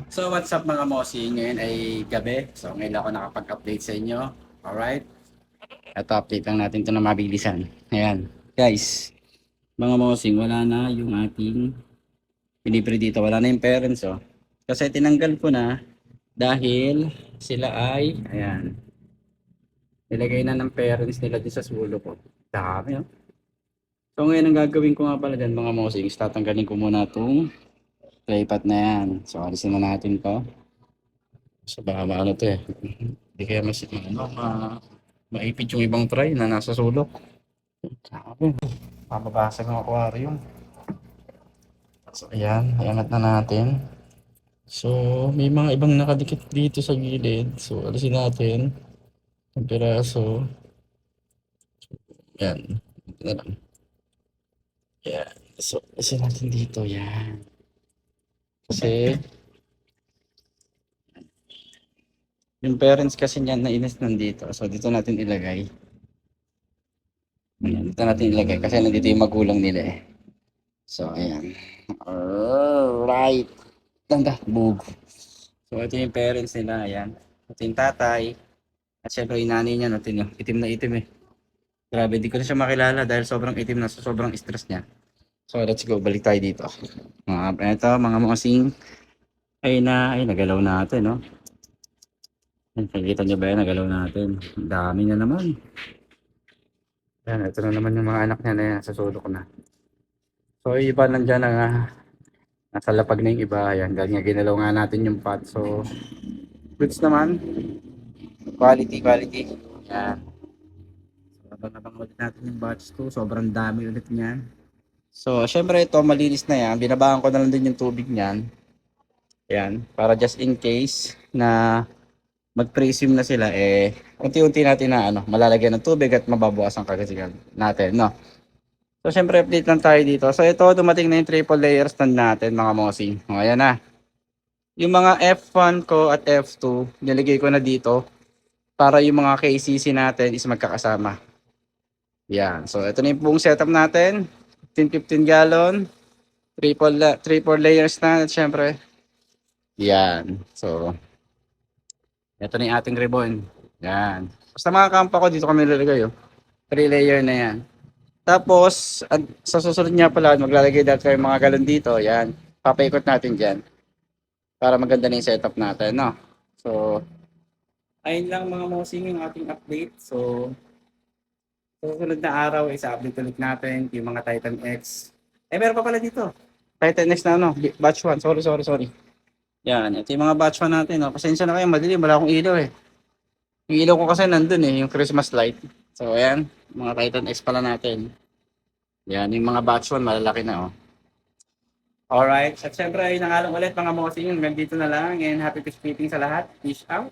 So what's up mga mosi? Ngayon ay gabi. So ngayon lang ako nakapag-update sa inyo. Alright? Ito update lang natin ito na mabilisan. Ayan. Guys, mga mosing, wala na yung ating pinipre dito. Wala na yung parents oh. Kasi tinanggal ko na dahil sila ay, ayan, nilagay na ng parents nila din sa sulo ko. Dami oh. So ngayon ang gagawin ko nga pala dyan mga mosing, is tatanggalin ko muna itong playpat na yan. So alisin na natin to. So baka maano to eh. Hindi kaya maipit yung ibang try na nasa sulok. Sabi, mababasag ng aquarium. So ayan, iangat na natin. So may mga ibang nakadikit dito sa gilid. So alisin natin. Ang piraso. Yan. Ito na lang. Yan. So alisin natin dito. Yan. Kasi yung parents kasi niyan na inis nandito. So dito natin ilagay. Ayan, dito natin ilagay kasi nandito yung magulang nila eh. So, ayan. Alright. Tanda, bug. So, ito yung parents nila. Ayan. Ito yung tatay. At syempre, yung nanay niya, no, tingnan, itim na itim eh. Grabe, di ko na siya makilala dahil sobrang itim na, so sobrang stress niya. So, let's go. Balik tayo dito. Ito, mga mosing. Ay, nagalaw natin, no? Nakikita niyo ba yan? Nagalaw natin. Ang dami na naman. Ayan, ito na naman yung mga anak niya na yan. Sa sulok ko na. So, yung iba nandyan na nga. Nasa lapag na yung iba. Ayan, galing nga ginalaw nga natin yung pot. So, goods naman. Quality, quality. Ayan. So, abang-abang ulit natin yung batch 2. Sobrang dami ulit niyan. So, syempre ito, malinis na yan. Binabahan ko na lang din yung tubig niyan. Ayan. Para just in case na mag-presume na sila, eh, unti-unti natin na, malalagyan ng tubig at mababawasan kagasigan natin, no? So, syempre, update lang tayo dito. So, ito, dumating na yung triple layer stand natin, mga mosing. O, ayan na. Yung mga F1 ko at F2, nilagay ko na dito para yung mga KCC natin is magkakasama. Yan. So, ito na yung buong setup natin. 15 gallon. Triple layer stand, at syempre. Yan. So, ito na yung ating ribbon. Yan. Basta mga kampa ko, dito kami nilalagay. 3 layer na yan. Tapos, sa susunod nga pala, maglalagay dahil tayo mga galon dito. Yan. Papaikot natin dyan. Para maganda na yung setup natin, no? So, ayun lang mga mosing yung ating update. So, sa susunod na araw, isa-update ulit natin yung mga Titan X. Eh, meron pa pala dito. Titan X na, batch 1. Sorry. Yan, ito yung mga batch 1 natin, no? Pasensya na kayo, madilim. Wala akong ilaw, eh. Yung ilaw ko kasi nandun, eh. Yung Christmas light. So, ayan. Mga Titan X pala natin. Yan, yung mga batch 1, malalaki na, oh. Alright. At syempre, ayun na nga lang ulit mga mosing. Hanggang dito na lang. And happy Christmas sa lahat. Peace out.